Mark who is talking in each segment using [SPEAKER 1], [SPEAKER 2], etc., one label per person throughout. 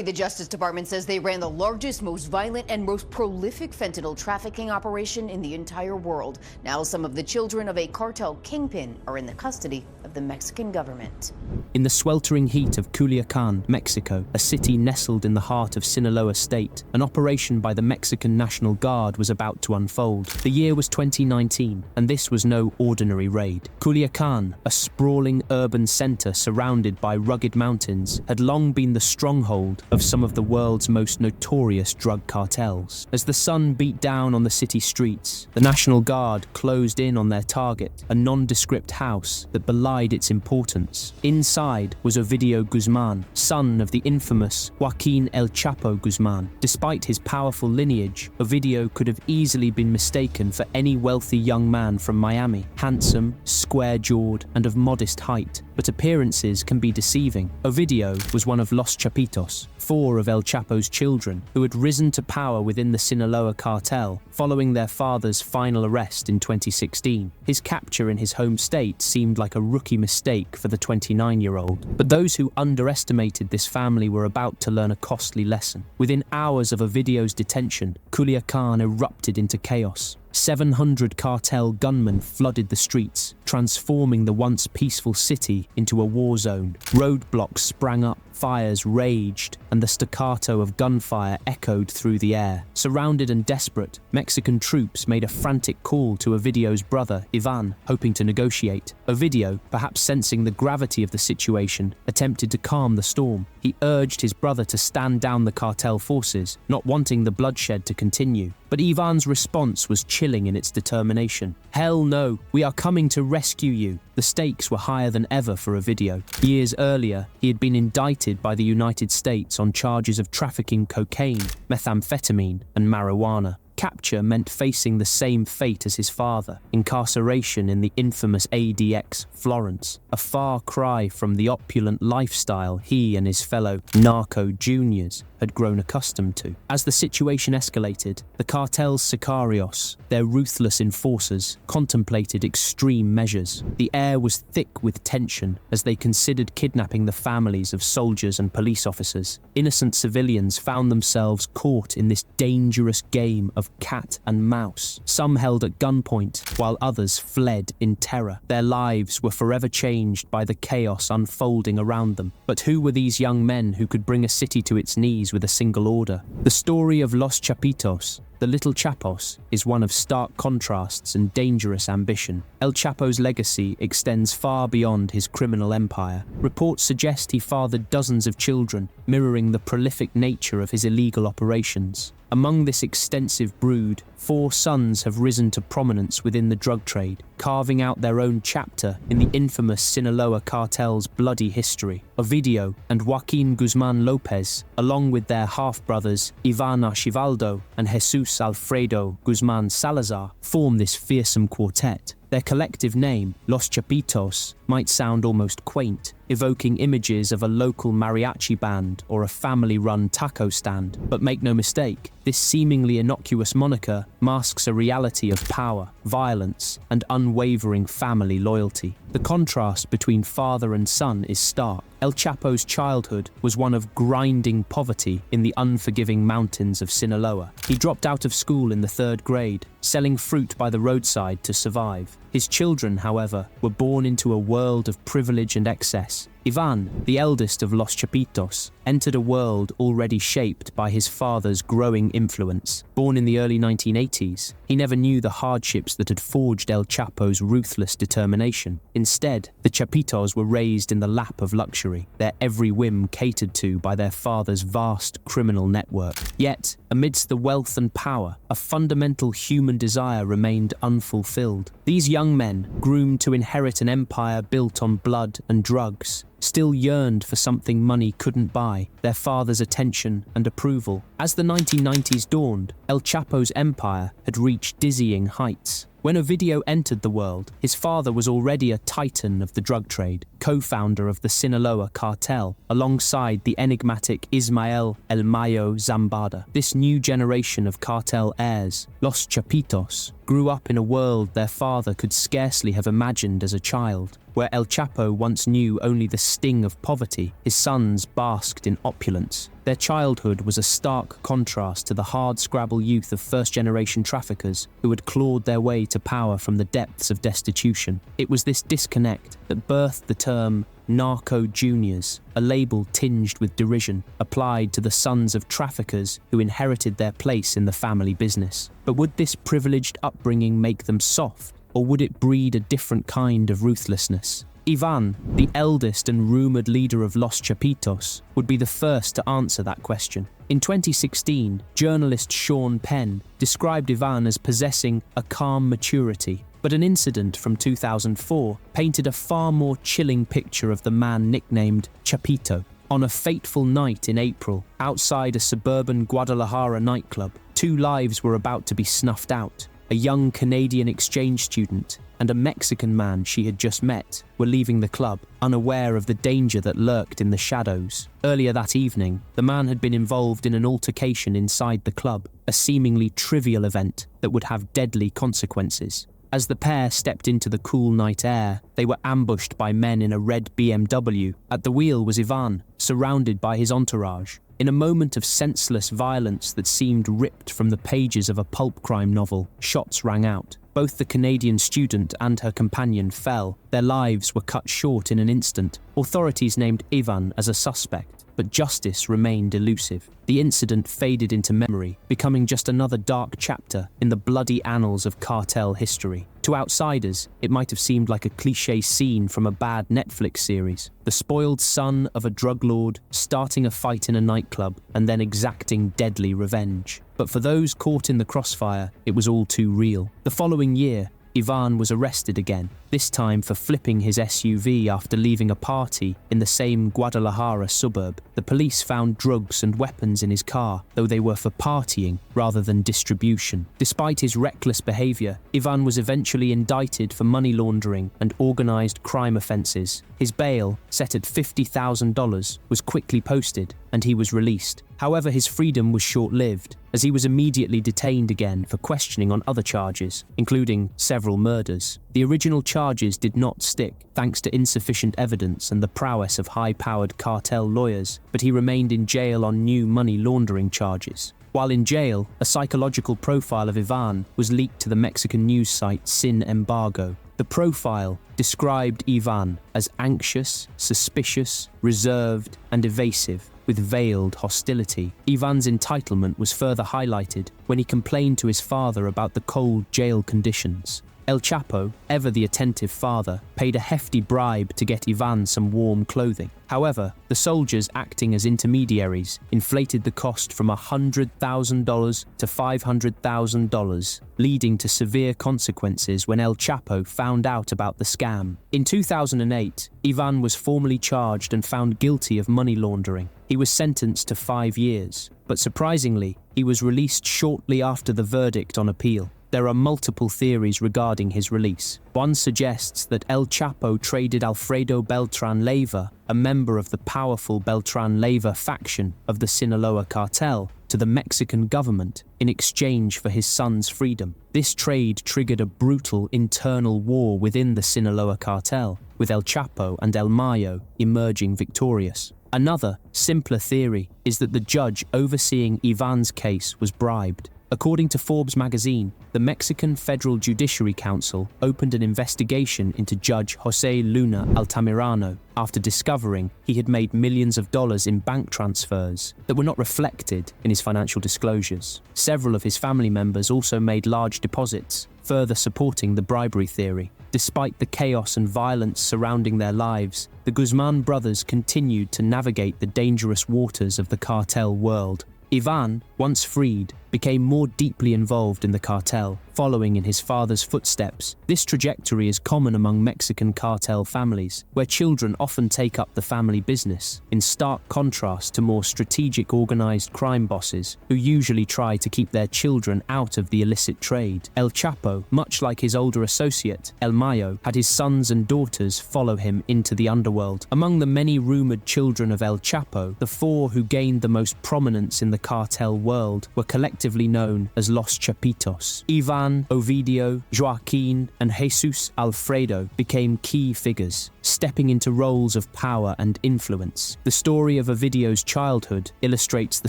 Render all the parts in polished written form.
[SPEAKER 1] the Justice Department says they ran the largest, most violent, and most prolific fentanyl trafficking operation in the entire world. Now some of the children of a cartel kingpin are in the custody of the Mexican government.
[SPEAKER 2] In the sweltering heat of Culiacán, Mexico, a city nestled in the heart of Sinaloa state, an operation by the Mexican National Guard was about to unfold. The year was 2019, and this was no ordinary raid. Culiacán, a sprawling urban center surrounded by rugged mountains, had long been the stronghold of some of the world's most notorious drug cartels. As the sun beat down on the city streets, the National Guard closed in on their target, a nondescript house that belied its importance. Inside was Ovidio Guzman, son of the infamous Joaquin El Chapo Guzman. Despite his powerful lineage, Ovidio could have easily been mistaken for any wealthy young man from Miami, handsome, square-jawed, and of modest height. But appearances can be deceiving. Ovidio was one of Los Chapitos, 4 of El Chapo's children, who had risen to power within the Sinaloa cartel following their father's final arrest in 2016. His capture in his home state seemed like a rookie mistake for the 29-year-old. But those who underestimated this family were about to learn a costly lesson. Within hours of Ovidio's detention, Culiacán erupted into chaos. 700 cartel gunmen flooded the streets, transforming the once peaceful city into a war zone. Roadblocks sprang up, fires raged, and the staccato of gunfire echoed through the air. Surrounded and desperate, Mexican troops made a frantic call to Ovidio's brother, Ivan, hoping to negotiate. Ovidio, perhaps sensing the gravity of the situation, attempted to calm the storm. He urged his brother to stand down the cartel forces, not wanting the bloodshed to continue. But Ivan's response was chilling in its determination. "Hell no, we are coming to rescue you." The stakes were higher than ever for Ovidio. Years earlier, he had been indicted by the United States on charges of trafficking cocaine, methamphetamine, and marijuana. Capture meant facing the same fate as his father, incarceration in the infamous ADX Florence, a far cry from the opulent lifestyle he and his fellow narco juniors had grown accustomed to. As the situation escalated, the cartel's sicarios, their ruthless enforcers, contemplated extreme measures. The air was thick with tension as they considered kidnapping the families of soldiers and police officers. Innocent civilians found themselves caught in this dangerous game of cat and mouse. Some held at gunpoint, while others fled in terror. Their lives were forever changed by the chaos unfolding around them. But who were these young men who could bring a city to its knees with a single order? The story of Los Chapitos, the Little Chapos, is one of stark contrasts and dangerous ambition. El Chapo's legacy extends far beyond his criminal empire. Reports suggest he fathered dozens of children, mirroring the prolific nature of his illegal operations. Among this extensive brood, 4 sons have risen to prominence within the drug trade, carving out their own chapter in the infamous Sinaloa cartel's bloody history. Ovidio and Joaquin Guzman Lopez, along with their half-brothers Ivan Archivaldo and Jesús Alfredo Guzman Salazar, form this fearsome quartet. Their collective name, Los Chapitos, might sound almost quaint, evoking images of a local mariachi band or a family-run taco stand. But make no mistake, this seemingly innocuous moniker masks a reality of power, violence, and unwavering family loyalty. The contrast between father and son is stark. El Chapo's childhood was one of grinding poverty in the unforgiving mountains of Sinaloa. He dropped out of school in the 3rd grade, selling fruit by the roadside to survive. His children, however, were born into a world of privilege and excess. Ivan, the eldest of Los Chapitos, entered a world already shaped by his father's growing influence. Born in the early 1980s, he never knew the hardships that had forged El Chapo's ruthless determination. Instead, the Chapitos were raised in the lap of luxury, their every whim catered to by their father's vast criminal network. Yet, amidst the wealth and power, a fundamental human desire remained unfulfilled. These young men, groomed to inherit an empire built on blood and drugs, still yearned for something money couldn't buy, their father's attention and approval. As the 1990s dawned, El Chapo's empire had reached dizzying heights. When Ovidio entered the world, his father was already a titan of the drug trade, co-founder of the Sinaloa Cartel, alongside the enigmatic Ismael El Mayo Zambada. This new generation of cartel heirs, Los Chapitos, grew up in a world their father could scarcely have imagined as a child. Where El Chapo once knew only the sting of poverty, his sons basked in opulence. Their childhood was a stark contrast to the hardscrabble youth of first-generation traffickers who had clawed their way to power from the depths of destitution. It was this disconnect that birthed the term narco juniors, a label tinged with derision, applied to the sons of traffickers who inherited their place in the family business. But would this privileged upbringing make them soft? Or would it breed a different kind of ruthlessness? Ivan, the eldest and rumoured leader of Los Chapitos, would be the first to answer that question. In 2016, journalist Sean Penn described Ivan as possessing a calm maturity, but an incident from 2004 painted a far more chilling picture of the man nicknamed Chapito. On a fateful night in April, outside a suburban Guadalajara nightclub, 2 lives were about to be snuffed out. A young Canadian exchange student and a Mexican man she had just met were leaving the club, unaware of the danger that lurked in the shadows. Earlier that evening, the man had been involved in an altercation inside the club, a seemingly trivial event that would have deadly consequences. As the pair stepped into the cool night air, they were ambushed by men in a red BMW. At the wheel was Ivan, surrounded by his entourage. In a moment of senseless violence that seemed ripped from the pages of a pulp crime novel, shots rang out. Both the Canadian student and her companion fell. Their lives were cut short in an instant. Authorities named Ivan as a suspect, but justice remained elusive. The incident faded into memory, becoming just another dark chapter in the bloody annals of cartel history. To outsiders, it might have seemed like a cliché scene from a bad Netflix series. The spoiled son of a drug lord starting a fight in a nightclub and then exacting deadly revenge. But for those caught in the crossfire, it was all too real. The following year, Ivan was arrested again, this time for flipping his SUV after leaving a party in the same Guadalajara suburb. The police found drugs and weapons in his car, though they were for partying rather than distribution. Despite his reckless behavior, Ivan was eventually indicted for money laundering and organized crime offenses. His bail, set at $50,000, was quickly posted and he was released. However, his freedom was short-lived, as he was immediately detained again for questioning on other charges, including several murders. The original charges did not stick, thanks to insufficient evidence and the prowess of high-powered cartel lawyers, but he remained in jail on new money laundering charges. While in jail, a psychological profile of Ivan was leaked to the Mexican news site Sin Embargo. The profile described Ivan as anxious, suspicious, reserved, and evasive, with veiled hostility. Ivan's entitlement was further highlighted when he complained to his father about the cold jail conditions. El Chapo, ever the attentive father, paid a hefty bribe to get Ivan some warm clothing. However, the soldiers acting as intermediaries inflated the cost from $100,000 to $500,000, leading to severe consequences when El Chapo found out about the scam. In 2008, Ivan was formally charged and found guilty of money laundering. He was sentenced to 5 years, but surprisingly, he was released shortly after the verdict on appeal. There are multiple theories regarding his release. One suggests that El Chapo traded Alfredo Beltran Leyva, a member of the powerful Beltran Leyva faction of the Sinaloa cartel, to the Mexican government in exchange for his son's freedom. This trade triggered a brutal internal war within the Sinaloa cartel, with El Chapo and El Mayo emerging victorious. Another, simpler theory is that the judge overseeing Ivan's case was bribed. According to Forbes magazine, the Mexican Federal Judiciary Council opened an investigation into Judge José Luna Altamirano after discovering he had made millions of dollars in bank transfers that were not reflected in his financial disclosures. Several of his family members also made large deposits, further supporting the bribery theory. Despite the chaos and violence surrounding their lives, the Guzman brothers continued to navigate the dangerous waters of the cartel world. Ivan, once freed, became more deeply involved in the cartel, following in his father's footsteps. This trajectory is common among Mexican cartel families, where children often take up the family business, in stark contrast to more strategic organized crime bosses who usually try to keep their children out of the illicit trade. El Chapo, much like his older associate, El Mayo, had his sons and daughters follow him into the underworld. Among the many rumored children of El Chapo, the four who gained the most prominence in the cartel world were collectively known as Los Chapitos. Ivan, Ovidio, Joaquin, and Jesús Alfredo became key figures, stepping into roles of power and influence. The story of Ovidio's childhood illustrates the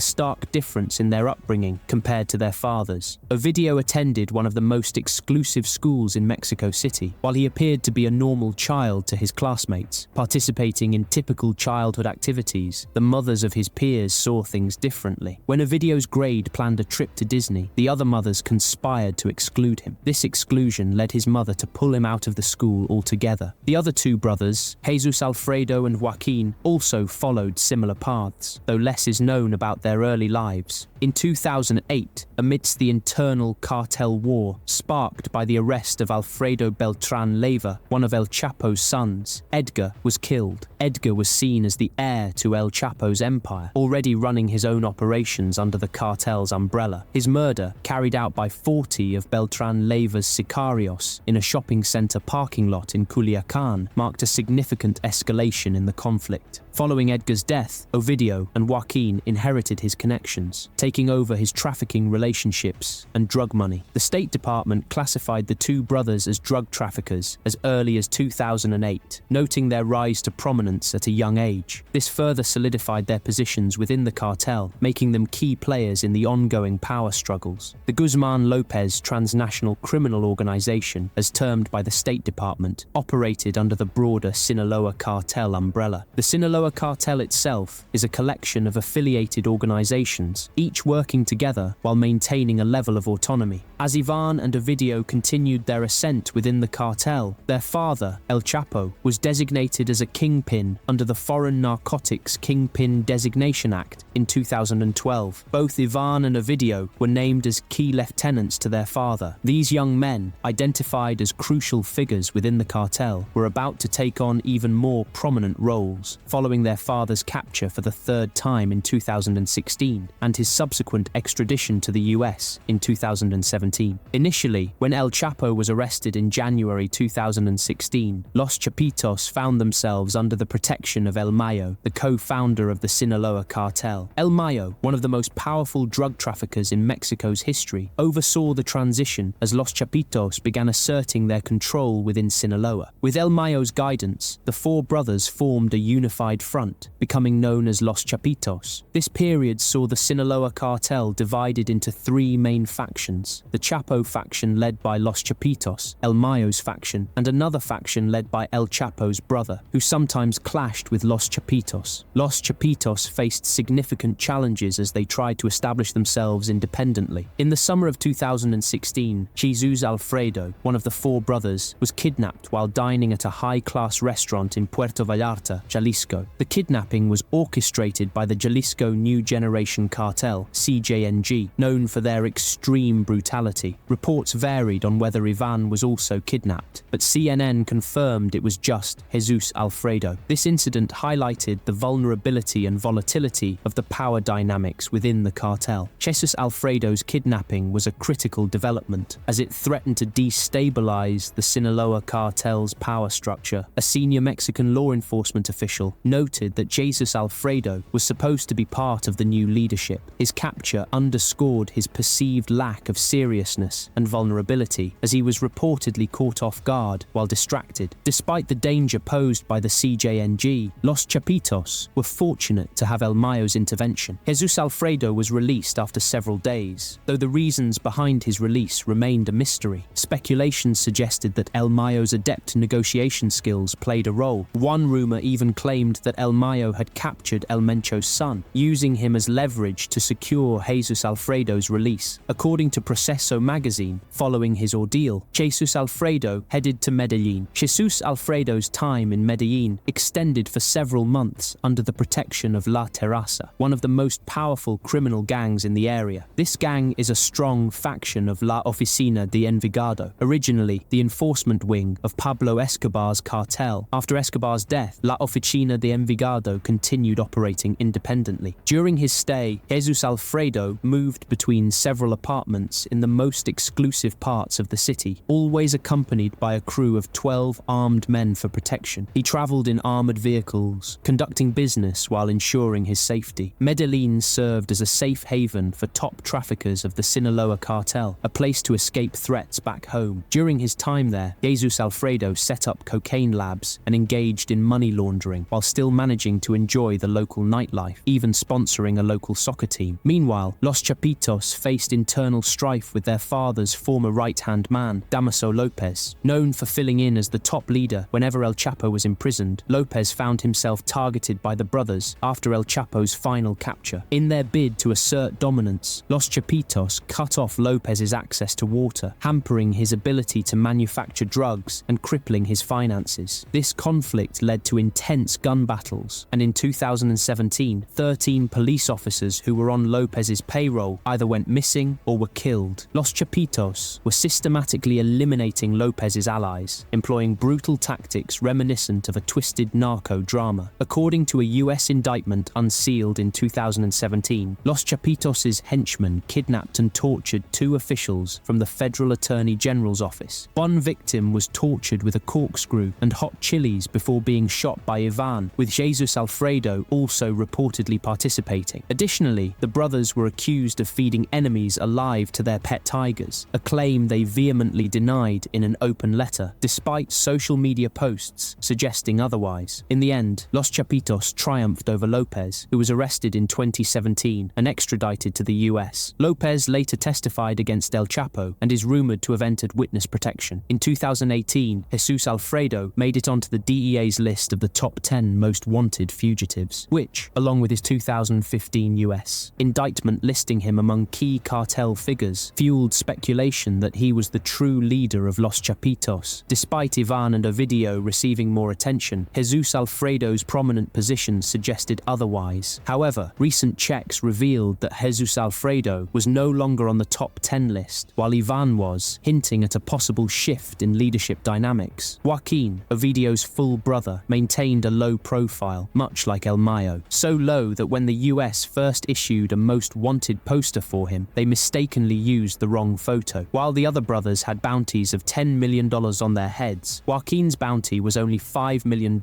[SPEAKER 2] stark difference in their upbringing compared to their fathers. Ovidio attended one of the most exclusive schools in Mexico City. While he appeared to be a normal child to his classmates, participating in typical childhood activities, the mothers of his peers saw things differently. When Ovidio's grade planned a trip to Disney, the other mothers conspired to exclude him. This exclusion led his mother to pull him out of the school altogether. The other two brothers, Jesús Alfredo and Joaquin, also followed similar paths, though less is known about their early lives. In 2008, amidst the internal cartel war sparked by the arrest of Alfredo Beltran Leyva, one of El Chapo's sons, Edgar was killed. Edgar was seen as the heir to El Chapo's empire, already running his own operations under the cartel's umbrella. His murder, carried out by 40 of Beltran Leyva's sicarios in a shopping center parking lot in Culiacán, marked a significant escalation in the conflict. Following Edgar's death, Ovidio and Joaquin inherited his connections, taking over his trafficking relationships and drug money. The State Department classified the two brothers as drug traffickers as early as 2008, noting their rise to prominence at a young age. This further solidified their positions within the cartel, making them key players in the ongoing power struggles. The Guzman Lopez Transnational Criminal Organization, as termed by the State Department, operated under the broader Sinaloa cartel umbrella. The Sinaloa cartel itself is a collection of affiliated organizations, each working together while maintaining a level of autonomy. As Ivan and Ovidio continued their ascent within the cartel, their father, El Chapo, was designated as a kingpin under the Foreign Narcotics Kingpin Designation Act in 2012. Both Ivan and Ovidio were named as key lieutenants to their father. These young men, identified as crucial figures within the cartel, were about to take on even more prominent roles, following their father's capture for the third time in 2016 and his subsequent extradition to the US in 2017. Initially, when El Chapo was arrested in January 2016, Los Chapitos found themselves under the protection of El Mayo, the co-founder of the Sinaloa cartel. El Mayo, one of the most powerful drug traffickers in Mexico's history, oversaw the transition as Los Chapitos began asserting their control within Sinaloa. With El Mayo's guidance, the four brothers formed a unified front, becoming known as Los Chapitos. This period saw the Sinaloa cartel divided into three main factions: the Chapo faction led by Los Chapitos, El Mayo's faction, and another faction led by El Chapo's brother, who sometimes clashed with Los Chapitos. Los Chapitos faced significant challenges as they tried to establish themselves independently. In the summer of 2016, Jesús Alfredo, one of the four brothers, was kidnapped while dining at a high-class restaurant in Puerto Vallarta, Jalisco. The kidnapping was orchestrated by the Jalisco New Generation Cartel, CJNG, known for their extreme brutality. Reports varied on whether Ivan was also kidnapped, but CNN confirmed it was just Jesús Alfredo. This incident highlighted the vulnerability and volatility of the power dynamics within the cartel. Jesús Alfredo's kidnapping was a critical development, as it threatened to destabilize the Sinaloa cartel's power structure. A senior Mexican law enforcement official noted that Jesús Alfredo was supposed to be part of the new leadership. His capture underscored his perceived lack of seriousness and vulnerability, as he was reportedly caught off guard while distracted. Despite the danger posed by the CJNG, Los Chapitos were fortunate to have El Mayo's intervention. Jesús Alfredo was released after several days, though the reasons behind his release remained a mystery. Speculation suggested that El Mayo's adept negotiation skills played a role. One rumor even claimed that El Mayo had captured El Mencho's son, using him as leverage to secure Jesús Alfredo's release. According to Proceso magazine, following his ordeal, Jesús Alfredo headed to Medellín. Jesús Alfredo's time in Medellín extended for several months under the protection of La Terraza, one of the most powerful criminal gangs in the area. This gang is a strong faction of La Oficina de Envigado, originally the enforcement wing of Pablo Escobar's cartel. After Escobar's death, La Oficina de Envigado continued operating independently. During his stay, Jesús Alfredo moved between several apartments in the most exclusive parts of the city, always accompanied by a crew of 12 armed men for protection. He traveled in armored vehicles, conducting business while ensuring his safety. Medellín served as a safe haven for top traffickers of the Sinaloa cartel, a place to escape threats back home. During his time there, Jesús Alfredo set up cocaine labs and engaged in money laundering while still managing to enjoy the local nightlife, even sponsoring a local soccer team. Meanwhile, Los Chapitos faced internal strife with their father's former right-hand man, Damaso Lopez. Known for filling in as the top leader whenever El Chapo was imprisoned, Lopez found himself targeted by the brothers after El Chapo's final capture. In their bid to assert dominance, Los Chapitos cut off Lopez's access to water, hampering his ability to manufacture drugs and crippling his finances. This conflict led to intense gun battles, and in 2017, 13 police officers who were on Lopez's payroll either went missing or were killed. Los Chapitos were systematically eliminating Lopez's allies, employing brutal tactics reminiscent of a twisted narco drama. According to a US indictment unsealed in 2017, Los Chapitos' henchmen kidnapped and tortured 2 officials from the Federal Attorney General's office. One victim was tortured with a corkscrew and hot chilies before being shot by Ivan, with Jesús Alfredo also reportedly participating. Additionally, the brothers were accused of feeding enemies alive to their pet tigers, a claim they vehemently denied in an open letter, despite social media posts suggesting otherwise. In the end, Los Chapitos triumphed over Lopez, who was arrested in 2017 and extradited to the US. Lopez later testified against El Chapo and is rumored to have entered witness protection. In 2018, Jesús Alfredo made it onto the DEA's list of the top 10 most wanted fugitives, which, along with his 2015 US indictment listing him among key cartel figures, fueled speculation that he was the true leader of Los Chapitos. Despite Ivan and Ovidio receiving more attention, Jesús Alfredo's prominent position suggested otherwise. However, recent checks revealed that Jesús Alfredo was no longer on the top 10 list, while Ivan was, hinting at a possible shift in leadership dynamics. Joaquin, Ovidio's full brother, maintained a low profile, much like El Mayo, so low that when the US first issued a most wanted poster for him, they mistakenly used the wrong photo. While the other brothers had bounties of $10 million on their heads, Joaquin's bounty was only $5 million.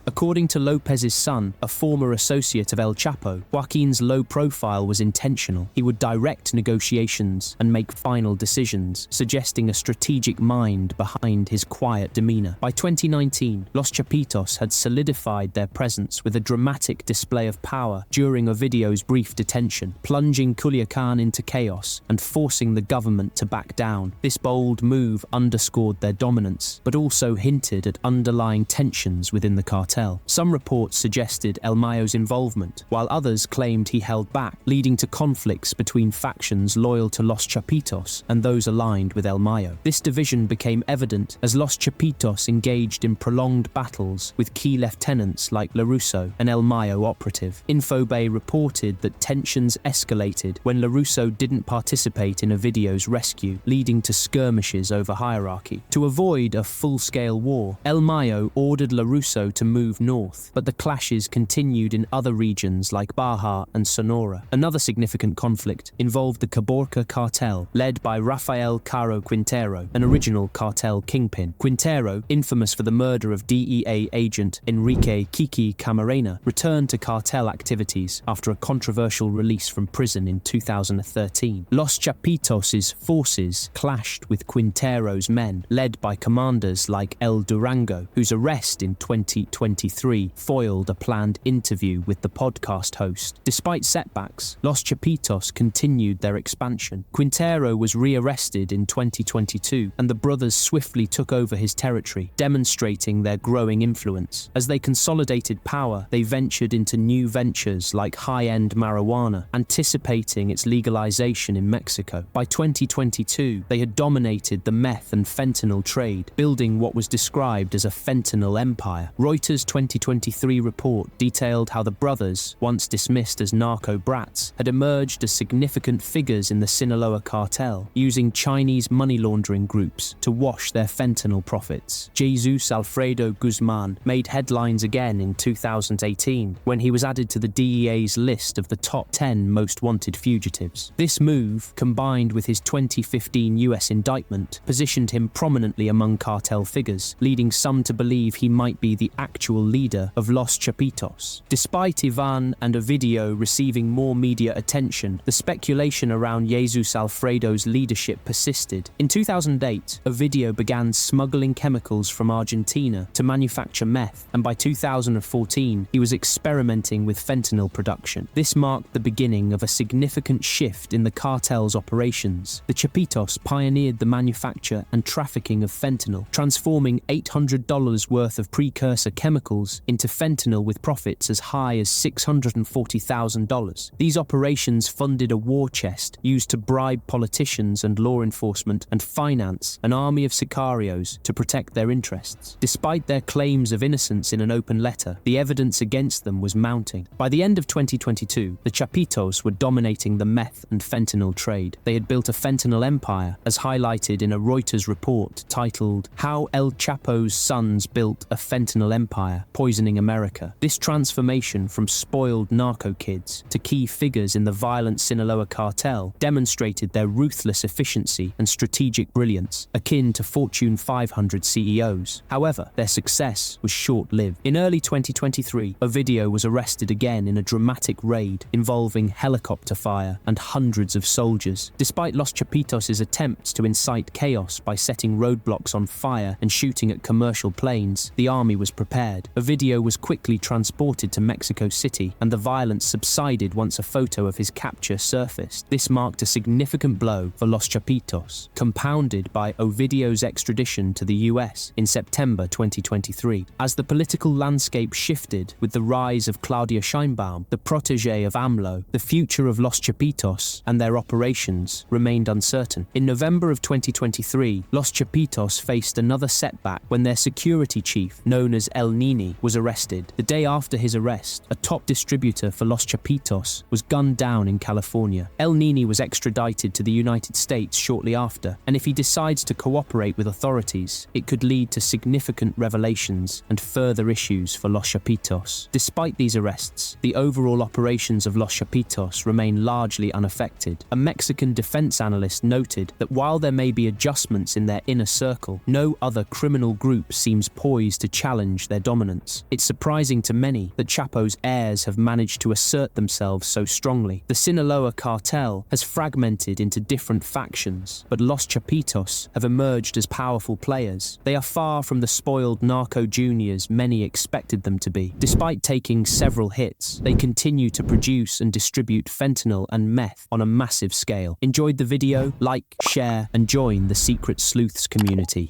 [SPEAKER 2] According to Lopez's son, a former associate of El Chapo, Joaquin's low profile was intentional. He would direct negotiations and make final decisions, suggesting a strategic mind behind his quiet demeanor. By 2019, Los Chapitos had solidified their presence with a dramatic display of power during Ovidio's brief detention, plunging Culiacán into chaos and forcing the government to back down. This bold move underscored their dominance, but also hinted at underlying tensions within the cartel. Some reports suggested El Mayo's involvement, while others claimed he held back, leading to conflicts between factions loyal to Los Chapitos and those aligned with El Mayo. This division became evident as Los Chapitos engaged in prolonged battles with key lieutenants like LaRusso, an El Mayo operative. Infobay reported that tensions escalated when LaRusso didn't participate in Ovidio's rescue, leading to skirmishes over hierarchy. To avoid a full-scale war, El Mayo ordered LaRusso to move north, but the clashes continued in other regions like Baja and Sonora. Another significant conflict involved the Caborca cartel, led by Rafael Caro Quintero, an original cartel kingpin. Quintero, infamous for the murder of DEA agent Enrique Kiki Camarena, returned to cartel activities after a controversial release from prison in 2013. Los Chapitos' forces clashed with Quintero's men, led by commanders like El Durango, whose arrest in 2023 foiled a planned interview with the podcast host. Despite setbacks, Los Chapitos continued their expansion. Quintero was re-arrested in 2022, and the brothers swiftly took over his territory, demonstrating their growing influence. As they consolidated consolidated power, they ventured into new ventures like high-end marijuana, anticipating its legalization in Mexico. By 2022, they had dominated the meth and fentanyl trade, building what was described as a fentanyl empire. Reuters' 2023 report detailed how the brothers, once dismissed as narco brats, had emerged as significant figures in the Sinaloa cartel, using Chinese money laundering groups to wash their fentanyl profits. Jesús Alfredo Guzman made headlines again in 2018 when he was added to the DEA's list of the top 10 most wanted fugitives. This move, combined with his 2015 US indictment, positioned him prominently among cartel figures, leading some to believe he might be the actual leader of Los Chapitos. Despite Ivan and Ovidio receiving more media attention, the speculation around Jesús Alfredo's leadership persisted. In 2008, Ovidio began smuggling chemicals from Argentina to manufacture meth, and by 2014, he was experimenting with fentanyl production. This marked the beginning of a significant shift in the cartel's operations. The Chapitos pioneered the manufacture and trafficking of fentanyl, transforming $800 worth of precursor chemicals into fentanyl with profits as high as $640,000. These operations funded a war chest used to bribe politicians and law enforcement and finance an army of sicarios to protect their interests. Despite their claims of innocence in an open letter, the evidence against them was mounting. By the end of 2022, the Chapitos were dominating the meth and fentanyl trade. They had built a fentanyl empire, as highlighted in a Reuters report titled "How El Chapo's Sons Built a Fentanyl Empire, Poisoning America." This transformation from spoiled narco kids to key figures in the violent Sinaloa cartel demonstrated their ruthless efficiency and strategic brilliance, akin to Fortune 500 CEOs. However, their success was short-lived. In early 2023, Ovidio was arrested again in a dramatic raid involving helicopter fire and hundreds of soldiers. Despite Los Chapitos' attempts to incite chaos by setting roadblocks on fire and shooting at commercial planes, the army was prepared. Ovidio was quickly transported to Mexico City, and the violence subsided once a photo of his capture surfaced. This marked a significant blow for Los Chapitos, compounded by Ovidio's extradition to the US in September 2023. As the political landscape shifted with the rise of Claudia Sheinbaum, the protégé of AMLO, the future of Los Chapitos and their operations remained uncertain. In November of 2023, Los Chapitos faced another setback when their security chief, known as El Nini, was arrested. The day after his arrest, a top distributor for Los Chapitos was gunned down in California. El Nini was extradited to the United States shortly after, and if he decides to cooperate with authorities, it could lead to significant revelations and further issues for Los Chapitos. Despite these arrests, the overall operations of Los Chapitos remain largely unaffected. A Mexican defense analyst noted that while there may be adjustments in their inner circle, no other criminal group seems poised to challenge their dominance. It's surprising to many that Chapo's heirs have managed to assert themselves so strongly. The Sinaloa cartel has fragmented into different factions, but Los Chapitos have emerged as powerful players. They are far from the spoiled narco juniors many expected them to be. Despite taking several hits, they continue to produce and distribute fentanyl and meth on a massive scale. Enjoyed the video? Like, share, and join the Secret Sleuths community.